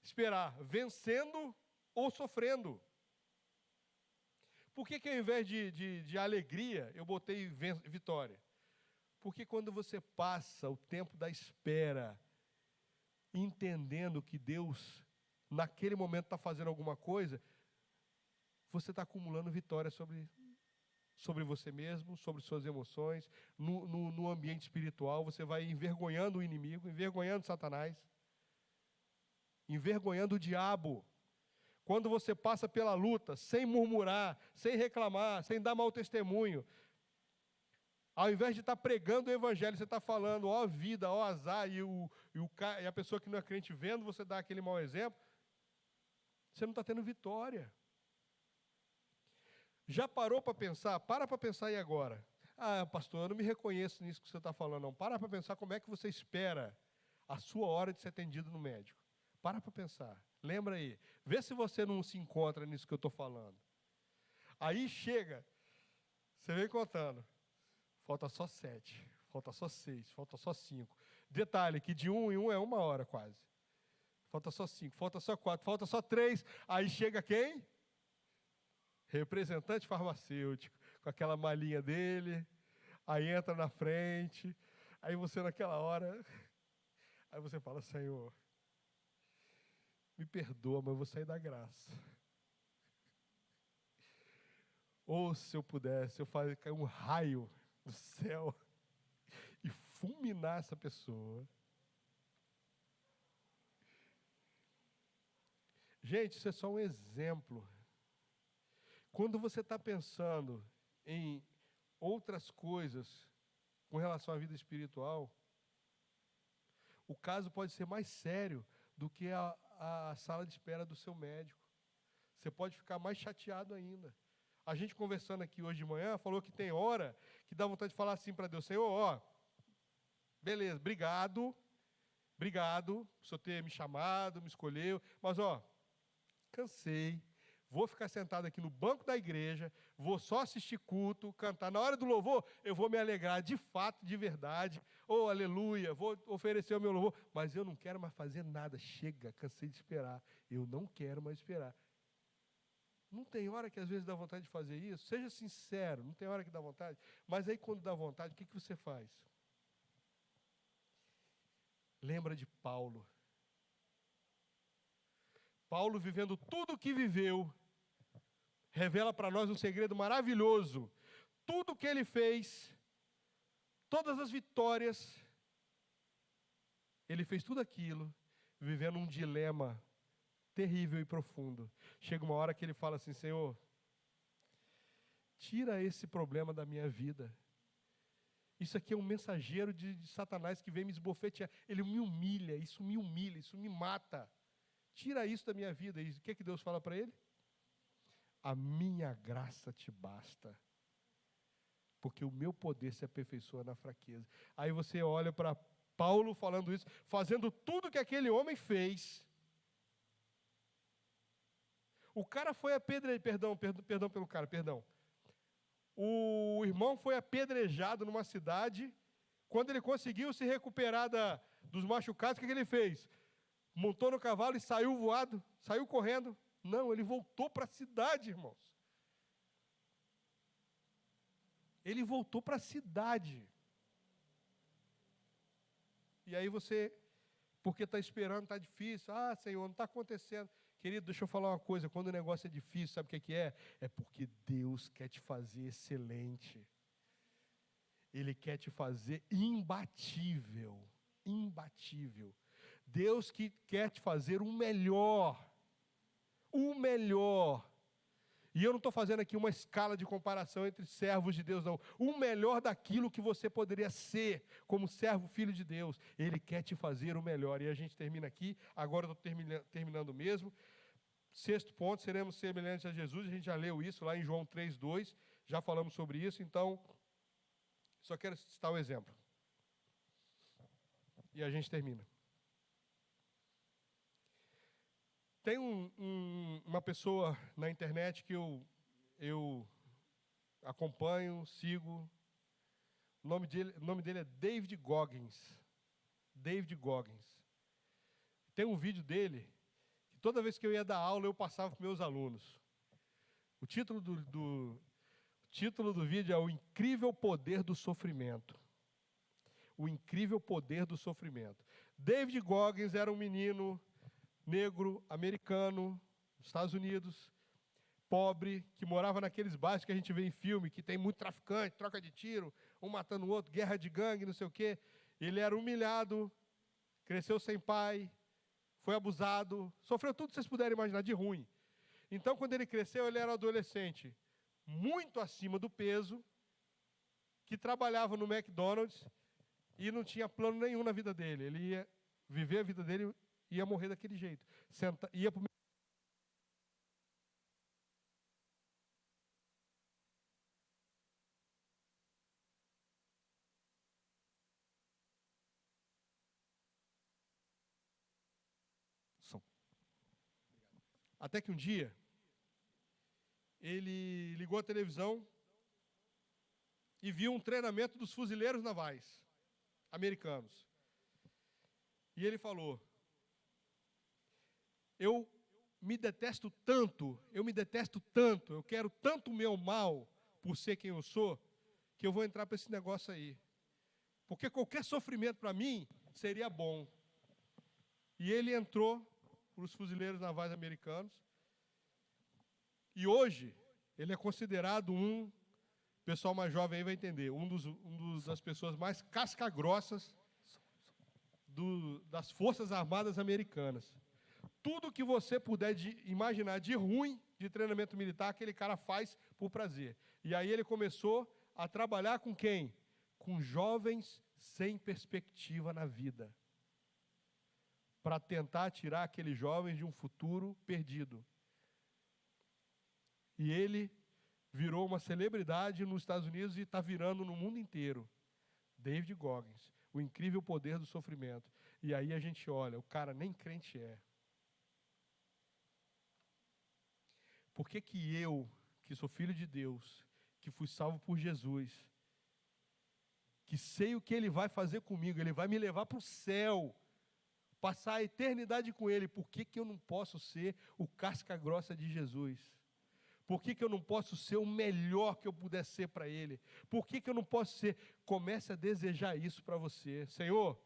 S1: esperar vencendo ou sofrendo. Por que ao invés de alegria, eu botei vitória? Porque quando você passa o tempo da espera, entendendo que Deus, naquele momento, está fazendo alguma coisa, você está acumulando vitória sobre você mesmo, sobre suas emoções, no ambiente espiritual, você vai envergonhando o inimigo, envergonhando Satanás, envergonhando o diabo. Quando você passa pela luta, sem murmurar, sem reclamar, sem dar mau testemunho, ao invés de estar pregando o evangelho, você está falando, ó vida, ó azar, e a pessoa que não é crente vendo, você dá aquele mau exemplo, você não está tendo vitória. Já parou para pensar? Para pensar aí agora. Ah, pastor, eu não me reconheço nisso que você está falando, não. Para pensar como é que você espera a sua hora de ser atendido no médico. Para pensar. Lembra aí. Vê se você não se encontra nisso que eu estou falando. Aí chega, você vem contando. Falta só 7, falta só 6, falta só 5. Detalhe que de 1 em 1 é 1 hora quase. Falta só 5, falta só 4, falta só 3. Aí chega quem? Representante farmacêutico, com aquela malinha dele. Aí entra na frente. Aí você naquela hora, aí você fala, Senhor, me perdoa, mas eu vou sair da graça. Ou se eu pudesse, eu faria cair um raio do céu e fulminar essa pessoa. Gente, isso é só um exemplo. Quando você está pensando em outras coisas com relação à vida espiritual, o caso pode ser mais sério do que a sala de espera do seu médico. Você pode ficar mais chateado ainda. A gente conversando aqui hoje de manhã, falou que tem hora que dá vontade de falar assim para Deus, Senhor, ó, beleza, obrigado por o Senhor ter me chamado, me escolheu, mas ó, cansei, vou ficar sentado aqui no banco da igreja, vou só assistir culto, cantar. Na hora do louvor, eu vou me alegrar de fato, de verdade. Oh, aleluia, vou oferecer o meu louvor. Mas eu não quero mais fazer nada. Chega, cansei de esperar. Eu não quero mais esperar. Não tem hora que às vezes dá vontade de fazer isso? Seja sincero, não tem hora que dá vontade? Mas aí quando dá vontade, o que você faz? Lembra de Paulo. Paulo, vivendo tudo o que viveu, revela para nós um segredo maravilhoso. Tudo o que ele fez, todas as vitórias, ele fez tudo aquilo, vivendo um dilema terrível e profundo. Chega uma hora que ele fala assim, Senhor, tira esse problema da minha vida. Isso aqui é um mensageiro de Satanás que vem me esbofetear. Ele me humilha, isso me mata. Tira isso da minha vida. E o que Deus fala para ele? A minha graça te basta, porque o meu poder se aperfeiçoa na fraqueza. Aí você olha para Paulo falando isso, fazendo tudo que aquele homem fez. O cara foi apedrejado, perdão pelo cara, perdão. O irmão foi apedrejado numa cidade. Quando ele conseguiu se recuperar dos machucados, o que ele fez? Montou no cavalo e saiu voado, saiu correndo. Não, ele voltou para a cidade, irmãos. Ele voltou para a cidade. E aí você, porque está esperando, está difícil. Ah, Senhor, não está acontecendo. Querido, deixa eu falar uma coisa. Quando o negócio é difícil, sabe o que é? É porque Deus quer te fazer excelente. Ele quer te fazer imbatível. Imbatível. Deus que quer te fazer o melhor. O melhor. E eu não estou fazendo aqui uma escala de comparação entre servos de Deus, não. O melhor daquilo que você poderia ser como servo, filho de Deus. Ele quer te fazer o melhor. E a gente termina aqui. Agora eu estou terminando mesmo. 6º ponto, seremos semelhantes a Jesus. A gente já leu isso lá em João 3:2. Já falamos sobre isso. Então, só quero citar um exemplo. E a gente termina. Tem uma pessoa na internet que eu acompanho, sigo. O nome dele é David Goggins. David Goggins. Tem um vídeo dele que toda vez que eu ia dar aula eu passava para meus alunos. O título do vídeo é O Incrível Poder do Sofrimento. O Incrível Poder do Sofrimento. David Goggins era um menino negro, americano, nos Estados Unidos, pobre, que morava naqueles bairros que a gente vê em filme, que tem muito traficante, troca de tiro, um matando o outro, guerra de gangue, não sei o quê. Ele era humilhado, cresceu sem pai, foi abusado, sofreu tudo que vocês puderem imaginar de ruim. Então, quando ele cresceu, ele era um adolescente muito acima do peso, que trabalhava no McDonald's e não tinha plano nenhum na vida dele. Ele ia viver a vida dele e ia morrer daquele jeito. Ia para o Até que um dia, ele ligou a televisão e viu um treinamento dos fuzileiros navais americanos. E ele falou: eu me detesto tanto, eu quero tanto o meu mal por ser quem eu sou, que eu vou entrar para esse negócio aí. Porque qualquer sofrimento para mim seria bom. E ele entrou para os fuzileiros navais americanos. E hoje, ele é considerado o pessoal mais jovem aí vai entender, das pessoas mais casca-grossas das Forças Armadas Americanas. Tudo que você puder imaginar de ruim de treinamento militar, aquele cara faz por prazer. E aí ele começou a trabalhar com quem? Com jovens sem perspectiva na vida, para tentar tirar aqueles jovens de um futuro perdido. E ele virou uma celebridade nos Estados Unidos e está virando no mundo inteiro. David Goggins, O Incrível Poder do Sofrimento. E aí a gente olha, o cara nem crente é. Por que que eu, que sou filho de Deus, que fui salvo por Jesus, que sei o que Ele vai fazer comigo, Ele vai me levar para o céu, passar a eternidade com Ele, por que que eu não posso ser o casca-grossa de Jesus? Por que que eu não posso ser o melhor que eu puder ser para Ele? Por que que eu não posso ser? Comece a desejar isso para você. Senhor,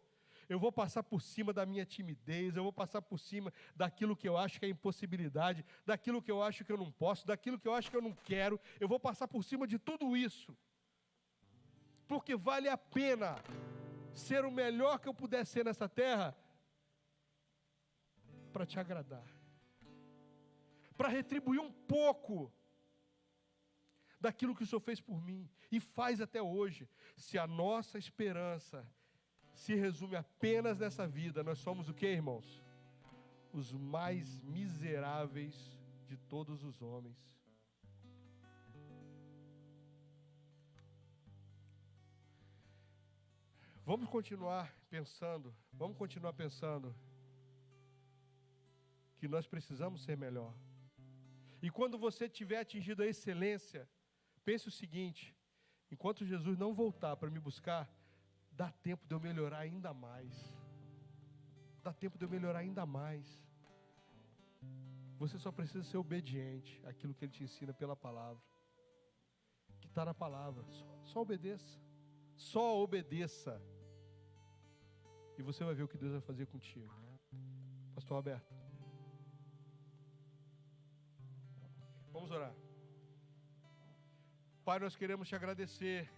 S1: eu vou passar por cima da minha timidez, eu vou passar por cima daquilo que eu acho que é impossibilidade, daquilo que eu acho que eu não posso, daquilo que eu acho que eu não quero, eu vou passar por cima de tudo isso. Porque vale a pena ser o melhor que eu puder ser nessa terra para te agradar. Para retribuir um pouco daquilo que o Senhor fez por mim e faz até hoje. Se a nossa esperança se resume apenas nessa vida, nós somos o que, irmãos? Os mais miseráveis de todos os homens. Vamos continuar pensando que nós precisamos ser melhor. E quando você tiver atingido a excelência, pense o seguinte: enquanto Jesus não voltar para me buscar, dá tempo de eu melhorar ainda mais. Dá tempo de eu melhorar ainda mais. Você só precisa ser obediente àquilo que Ele te ensina pela palavra. Que está na palavra. Só obedeça. Só obedeça. E você vai ver o que Deus vai fazer contigo. Pastor Alberto. Vamos orar. Pai, nós queremos te agradecer.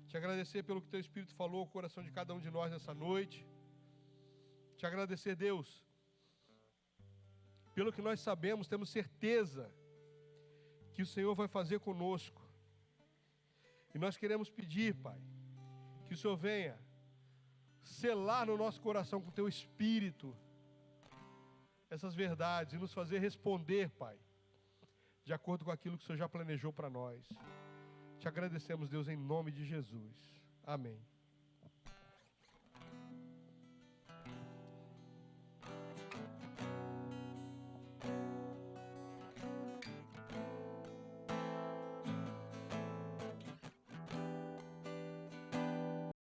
S1: Te agradecer pelo que Teu Espírito falou ao coração de cada um de nós nessa noite. Te agradecer, Deus, pelo que nós sabemos, temos certeza que o Senhor vai fazer conosco. E nós queremos pedir, Pai, que o Senhor venha selar no nosso coração com Teu Espírito essas verdades e nos fazer responder, Pai, de acordo com aquilo que o Senhor já planejou para nós. Te agradecemos, Deus, em nome de Jesus. Amém.